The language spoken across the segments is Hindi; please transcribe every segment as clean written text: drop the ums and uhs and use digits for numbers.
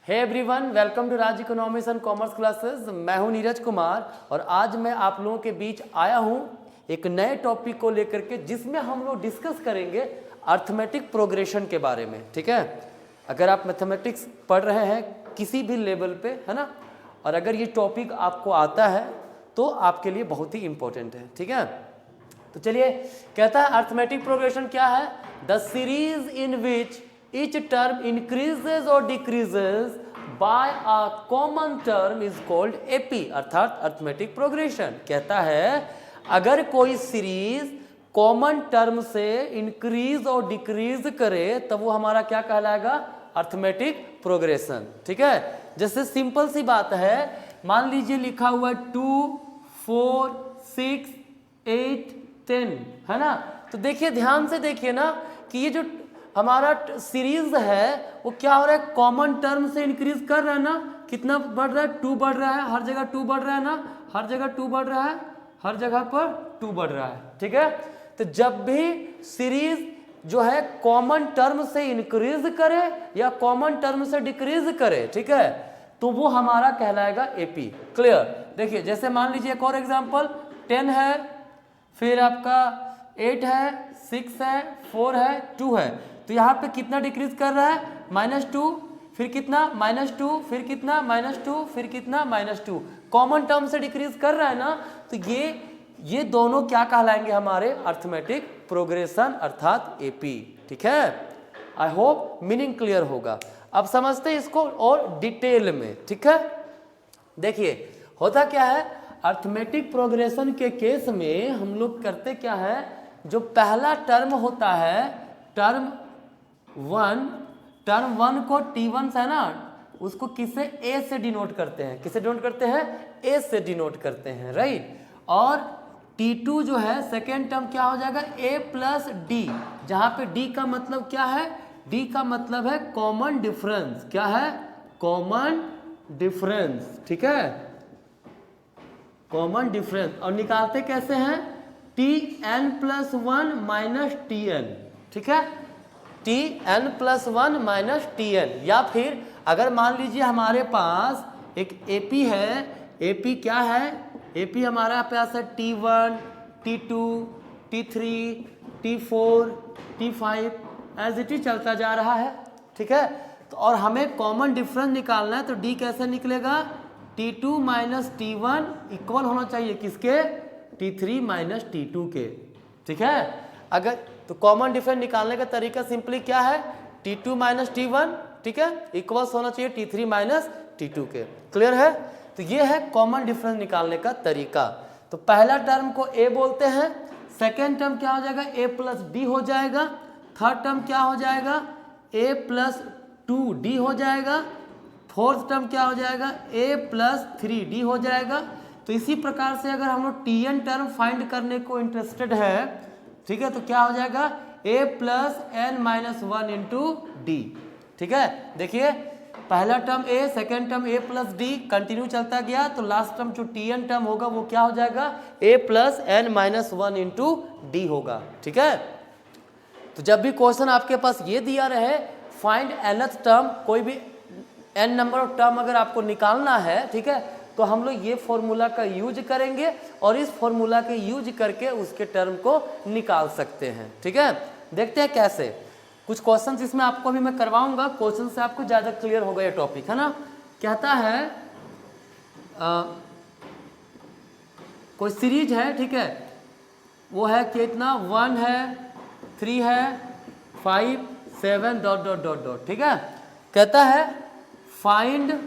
Hey everyone, welcome to Raj economics and commerce classes. मैं हूं नीरज कुमार और आज मैं आप लोगों के बीच आया हूं एक नए टॉपिक को लेकर के, जिसमें हम लोग डिस्कस करेंगे अर्थमेटिक प्रोग्रेशन के बारे में। ठीक है, अगर आप मैथमेटिक्स पढ़ रहे हैं किसी भी लेवल पे, है ना, और अगर ये टॉपिक आपको आता है तो आपके लिए बहुत ही इंपॉर्टेंट है। ठीक है, तो चलिए, कहता है अर्थमेटिक प्रोग्रेशन क्या है? The series in which each term increases or decreases by a common term is called AP, अर्थात अर्थमेटिक प्रोग्रेशन। कहता है अगर कोई सीरीज कॉमन टर्म से इंक्रीज और डिक्रीज करे तब वो हमारा क्या कहलाएगा? Arithmetic progression. ठीक है, जैसे सिंपल सी बात है, मान लीजिए लिखा हुआ है 2, 4, 6, 8, 10, है ना। तो देखिए, ध्यान से देखिए ना कि ये जो हमारा सीरीज है वो क्या हो रहा है? कॉमन टर्म से इंक्रीज कर रहा है ना। कितना बढ़ रहा है? 2 बढ़ रहा है, हर जगह 2 बढ़ रहा है ना, हर जगह 2 बढ़ रहा है, हर जगह पर 2 बढ़ रहा है। ठीक है, तो जब भी सीरीज जो है कॉमन टर्म से इंक्रीज करे या कॉमन टर्म से डिक्रीज करे, ठीक है, तो वो हमारा कहलाएगा एपी। क्लियर? देखिए, जैसे मान लीजिए एक और एग्जांपल, 10 है, फिर आपका 8 है, 6 है, 4 है, 2 है, तो यहाँ पे कितना डिक्रीज कर रहा है? -2, फिर कितना? -2, फिर कितना? -2, फिर कितना? -2। कॉमन टर्म से डिक्रीज कर रहा है ना, तो ये दोनों क्या कहलाएंगे? हमारे अर्थमेटिक प्रोग्रेशन अर्थात एपी। ठीक है, आई होप मीनिंग क्लियर होगा। अब समझते हैं इसको और डिटेल में। ठीक है, देखिए होता क्या है, अर्थमेटिक प्रोग्रेशन के केस में हम लोग करते क्या है, जो पहला टर्म होता है टर्म 1 को T1 से, है ना, उसको किससे? ए से डिनोट करते हैं। किससे डिनोट करते हैं? ए से डिनोट करते हैं, राइट। और T2 जो है सेकेंड टर्म क्या हो जाएगा? A प्लस डी, जहां पे D का मतलब क्या है? D का मतलब है कॉमन डिफरेंस। क्या है? Common difference. ठीक है, कॉमन डिफरेंस। और निकालते कैसे हैं? Tn+1 minus Tn। ठीक है, Tn+1 माइनस Tn। या फिर अगर मान लीजिए हमारे पास एक AP है, AP क्या है? AP हमारा पास है T1, T2, T3, T4, T5, as it is चलता जा रहा है। ठीक है, तो और हमें कॉमन डिफरेंस निकालना है, तो D कैसे निकलेगा? T2 माइनस T1 इक्वल होना चाहिए किसके? T3 माइनस T2 के। ठीक है, अगर तो कॉमन डिफरेंस निकालने का तरीका सिंपली क्या है? T2 माइनस T1, ठीक है, इक्वल्स होना चाहिए T3 माइनस T2 के। क्लियर है? तो ये है कॉमन डिफरेंस निकालने का तरीका। तो पहला टर्म को A बोलते हैं, सेकेंड टर्म क्या हो जाएगा? A प्लस डी हो जाएगा, थर्ड टर्म क्या हो जाएगा? A प्लस 2D हो जाएगा, फोर्थ टर्म क्या हो जाएगा? A प्लस 3D हो जाएगा। तो इसी प्रकार से अगर हम लोग Tn टर्म फाइंड करने को इंटरेस्टेड है, ठीक है, तो क्या हो जाएगा? A plus n-1 into D. ठीक है, देखिए पहला term A, second term A plus D, continue चलता गया, तो लास्ट टर्म जो Tn टर्म होगा वो क्या हो जाएगा? A plus n-1 into D होगा। ठीक है, तो जब भी क्वेश्चन आपके पास ये दिया रहे, फाइंड nth टर्म, कोई भी n नंबर ऑफ टर्म अगर आपको निकालना है, ठीक है, तो हम लोग ये फॉर्मूला का यूज करेंगे और इस फॉर्मूला के यूज करके उसके टर्म को निकाल सकते हैं। ठीक है, देखते हैं कैसे। कुछ क्वेश्चंस इसमें आपको भी मैं करवाऊंगा, क्वेश्चन से आपको ज़्यादा क्लियर होगा ये टॉपिक, है ना। कहता है कोई सीरीज है, ठीक है, वो है कितना? 1 है, 3 है, 5, 7 ... ठीक है, कहता है फाइंड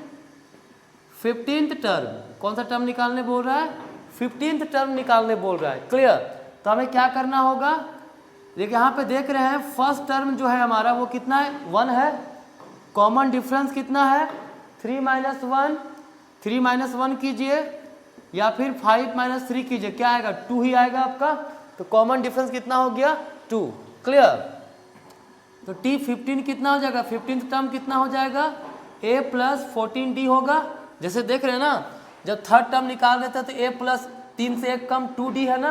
15th टर्म। कौन सा टर्म निकालने बोल रहा है? 15th टर्म निकालने बोल रहा है। क्लियर? तो हमें क्या करना होगा? देखिए यहाँ पे देख रहे हैं, फर्स्ट टर्म जो है हमारा वो कितना है? 1 है। कॉमन डिफरेंस कितना है? 3 माइनस 1, 3 माइनस 1 कीजिए या फिर 5 माइनस 3 कीजिए, क्या आएगा? 2 ही आएगा आपका। तो कॉमन डिफरेंस कितना हो गया? 2। क्लियर? तो T15 कितना हो जाएगा? 15th टर्म कितना हो जाएगा? A प्लस 14D होगा। जैसे देख रहे हैं ना, जब थर्ड टर्म निकाल लेते हैं तो A प्लस 3 से 1 कम 2D है ना,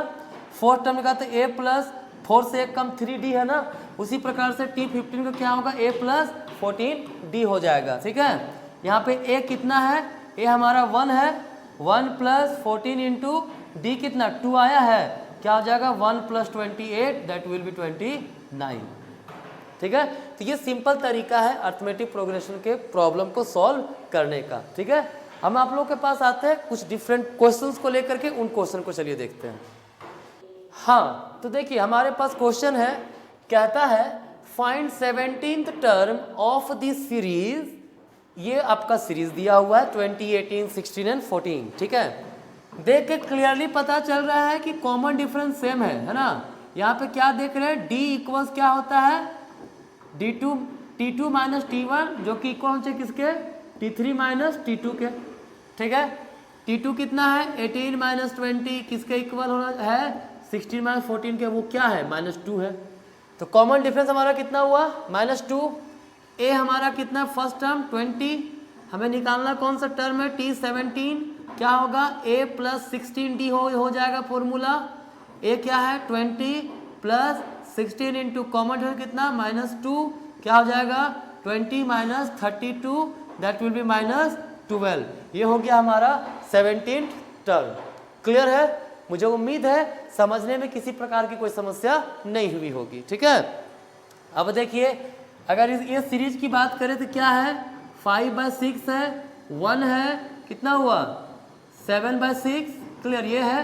फोर्थ टर्म निकालते A प्लस 4 से 1 कम 3D है ना, उसी प्रकार से T15 का क्या होगा? A प्लस 14D हो जाएगा। ठीक है, यहाँ पे ए कितना है, ए हमारा 1 है, 1 + 14 इंटू डी कितना 2 आया है, क्या हो जाएगा 1 + 28 दैट विल बी 29। ठीक है, तो ये सिंपल तरीका है अर्थमेटिक प्रोग्रेशन के प्रॉब्लम को सॉल्व करने का। ठीक है, हम आप लोगों के पास आते हैं कुछ डिफरेंट क्वेश्चंस को लेकर के, उन क्वेश्चन को चलिए देखते हैं। हाँ, तो देखिए हमारे पास क्वेश्चन है, कहता है find 17th term of the series, ये आपका सीरीज दिया हुआ है 2018, 16 एंड 14। ठीक है, देख के क्लियरली पता चल रहा है कि कॉमन डिफरेंस सेम है ना। यहाँ पे क्या देख रहे हैं, डी इक्वल्स क्या होता है, d2 t2 माइनस t1 जो कि इक्वल होते किसके, t3 माइनस t2 के। ठीक है, t2 कितना है 18 माइनस 20 किसके इक्वल होना है 16 माइनस 14 के, वो क्या है -2 है। तो कॉमन डिफरेंस हमारा कितना हुआ -2। ए हमारा कितना फर्स्ट टर्म 20, हमें निकालना कौन सा टर्म है t17, क्या होगा a + 16d हो जाएगा फॉर्मूला। ए क्या है 20 + 16 इंटू कॉमन डिफरेंस कितना -2, क्या हो जाएगा 20 माइनस 32 दैट विल बी -12। ये हो गया हमारा 17th टर्म। क्लियर है, मुझे उम्मीद है समझने में किसी प्रकार की कोई समस्या नहीं हुई होगी। ठीक है, अब देखिए अगर ये सीरीज की बात करें तो क्या है 5/6 है, 1 है, कितना हुआ 7/6। क्लियर, ये है।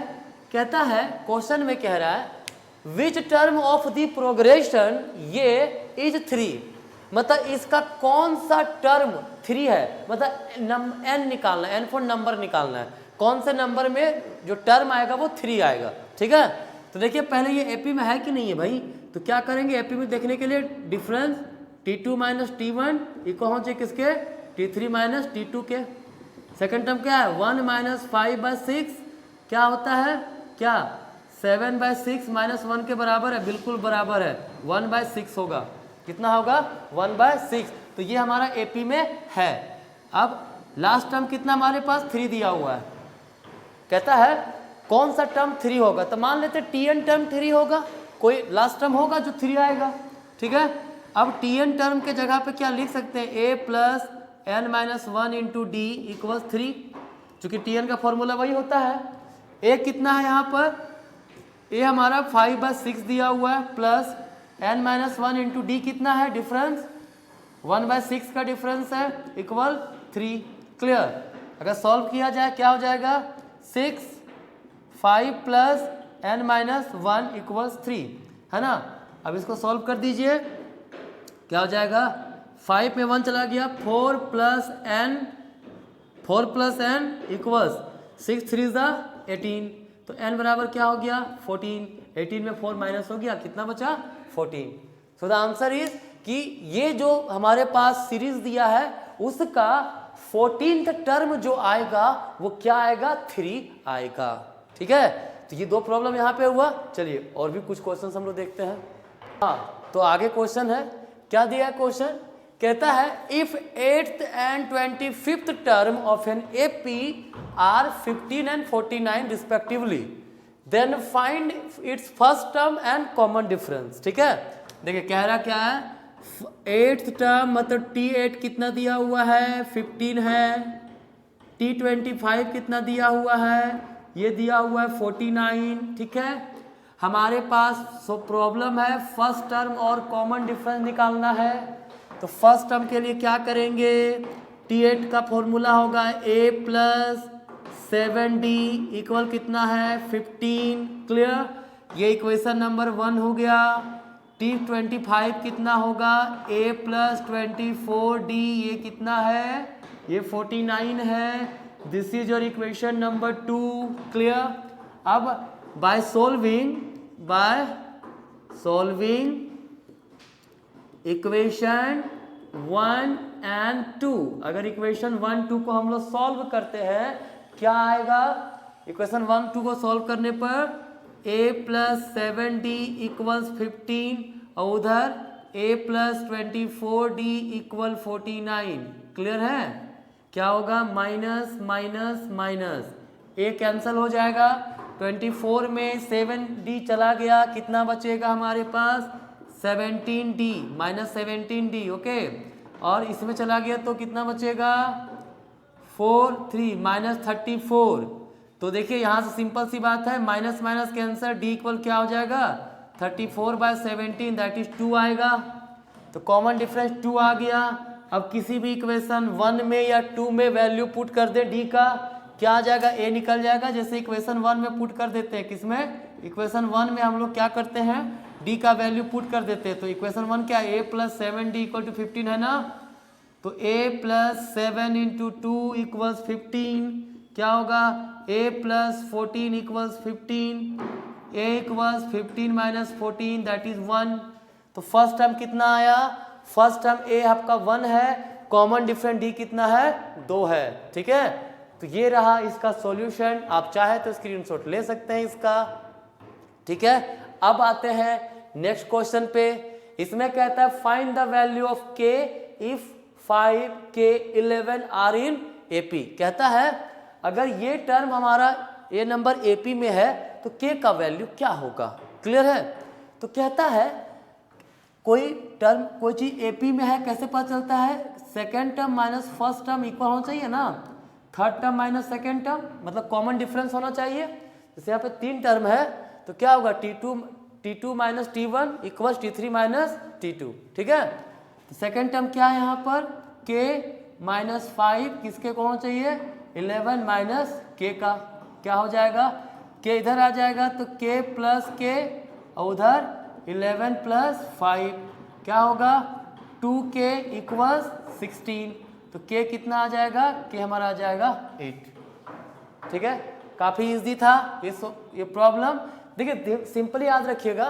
कहता है क्वेश्चन में कह रहा है which term of the progression ये इज 3, मतलब इसका कौन सा टर्म 3 है, मतलब n निकालना है, n फॉर नंबर निकालना है, कौन से नंबर में जो टर्म आएगा वो 3 आएगा। ठीक है, तो देखिए पहले ये एपी में है कि नहीं है भाई, तो क्या करेंगे एपी में देखने के लिए difference t2 minus t1 equal हो जाए किसके t3 माइनस t2 के। सेकंड टर्म क्या है 1 माइनस 5/6 क्या होता है, क्या 7/6 -1 के बराबर है, बिल्कुल बराबर है 1/6 होगा, कितना होगा 1/6। तो ये हमारा एपी में है। अब लास्ट टर्म कितना हमारे पास 3 दिया हुआ है, कहता है कौन सा टर्म 3 होगा, तो मान लेते tn टर्म 3 होगा, कोई लास्ट टर्म होगा जो 3 आएगा। ठीक है, अब tn टर्म के जगह पे क्या लिख सकते हैं a + n-1 into D equals 3, चूंकि tn का फॉर्मूला वही होता है। a कितना है यहाँ पर, a हमारा 5/6 दिया हुआ है प्लस n-1 इंटू डी कितना है डिफरेंस 1/6 का डिफरेंस है इक्वल 3। क्लियर, अगर सॉल्व किया जाए क्या हो जाएगा 6 5 + n-1 इक्वल्स 3 है ना। अब इसको सॉल्व कर दीजिए, क्या हो जाएगा 5 में 1 चला गया 4 + n इक्वल्स 6 3 = 18, तो n बराबर क्या हो गया 14, 18 में 4 माइनस हो गया, कितना बचा 14। सो द आंसर इज कि ये जो हमारे पास सीरीज दिया है उसका 14th टर्म जो आएगा वो क्या आएगा 3 आएगा। ठीक है, तो ये 2 प्रॉब्लम यहाँ पे हुआ। चलिए और भी कुछ क्वेश्चन हम लोग देखते हैं। हाँ, तो आगे क्वेश्चन है, क्या दिया है क्वेश्चन, कहता है if 8th and 25th term of an AP are 15 and 49 respectively then find its first term and common difference. ठीक है, देखिए कह रहा क्या है 8th टर्म मतलब t8 कितना दिया हुआ है 15 है, t25 कितना दिया हुआ है, ये दिया हुआ है 49। ठीक है, हमारे पास प्रॉब्लम है फर्स्ट टर्म और कॉमन डिफरेंस निकालना है। तो फर्स्ट टर्म के लिए क्या करेंगे, t8 का फॉर्मूला होगा a + 7d इक्वल कितना है 15। क्लियर, ये इक्वेशन नंबर 1 हो गया। t25 कितना होगा a + 24d, ये कितना है ये 49 है। This is your equation number 2। Clear, अब बाय सॉल्विंग इक्वेशन 1 एंड 2, अगर इक्वेशन 1 2 को हम लोग सॉल्व करते हैं क्या आएगा, इक्वेशन 1 2 को सॉल्व करने पर a + 7d इक्वल्स 15 और उधर a + 24d इक्वल 49। क्लियर है, क्या होगा minus minus minus, a cancel हो जाएगा, 24 में 7d चला गया, कितना बचेगा हमारे पास 17d -17d। ओके, और इसमें चला गया तो कितना बचेगा 4 3 माइनस 34। तो देखिए यहाँ से सिंपल सी बात है, माइनस माइनस के आंसर डी इक्वल क्या हो जाएगा 34/17 दैट इज 2 आएगा। तो कॉमन डिफरेंस 2 आ गया। अब किसी भी इक्वेशन 1 में या 2 में वैल्यू पुट कर दे डी का, क्या आ जाएगा ए निकल जाएगा। जैसे इक्वेशन 1 में पुट कर देते हैं, किसमें इक्वेशन 1 में हम लोग क्या करते हैं डी का वैल्यू पुट कर देते हैं। तो इक्वेशन 1 क्या है a+7d = 15 है ना। तो a+7 × 2 = 15 क्या होगा a+14 = 15 a = 15 - 14 दैट इज 1। तो फर्स्ट टर्म कितना आया, फर्स्ट टर्म ए आपका 1 है, कॉमन डिफरेंस डी कितना है 2 है। ठीक है, तो ये रहा इसका सॉल्यूशन। आप चाहे तो स्क्रीनशॉट ले सकते हैं इसका। ठीक है, अब आते हैं नेक्स्ट क्वेश्चन पे। इसमें कहता है find the value of k if 5 k 11 are in AP. कहता है अगर ये टर्म हमारा ये नंबर एपी में है तो k का वैल्यू क्या होगा। क्लियर है। तो कहता है कोई टर्म कोई चीज एपी में है, कैसे पता चलता है, second term minus first term equal होना चाहिए ना, third term minus second term, मतलब कॉमन डिफरेंस होना चाहिए। जैसे यहाँ पे 3 टर्म है तो क्या होगा t2 - t1 = t3 - t2। ठीक है, तो सेकेंड टर्म क्या है यहाँ पर k - 5 किसके को होना चाहिए 11 - k का, क्या हो जाएगा k इधर आ जाएगा तो k + k और उधर 11 + 5 क्या होगा 2k = 16। तो k कितना आ जाएगा k हमारा आ जाएगा 8। ठीक है, काफ़ी इजी था ये प्रॉब्लम। देखिए सिंपली याद रखिएगा,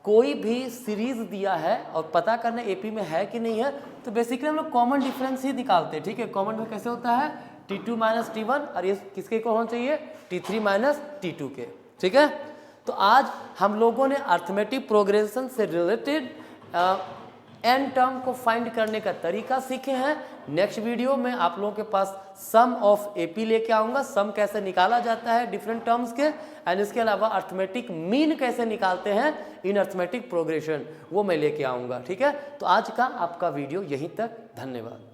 कोई भी सीरीज दिया है और पता करना एपी में है कि नहीं है तो बेसिकली हम लोग कॉमन डिफरेंस ही निकालते हैं। ठीक है, कॉमन में कैसे होता है t2 - t1 और ये किसके को होना चाहिए t3 - t2 के। ठीक है, तो आज हम लोगों ने अर्थमेटिक प्रोग्रेशन से रिलेटेड एन टर्म को फाइंड करने का तरीका सीखे हैं। नेक्स्ट वीडियो में आप लोगों के पास सम ऑफ एपी लेके आऊँगा, सम कैसे निकाला जाता है डिफरेंट टर्म्स के, एंड इसके अलावा अर्थमेटिक मीन कैसे निकालते हैं इन अर्थमेटिक प्रोग्रेशन वो मैं लेके आऊँगा। ठीक है, तो आज का आपका वीडियो यहीं तक, धन्यवाद।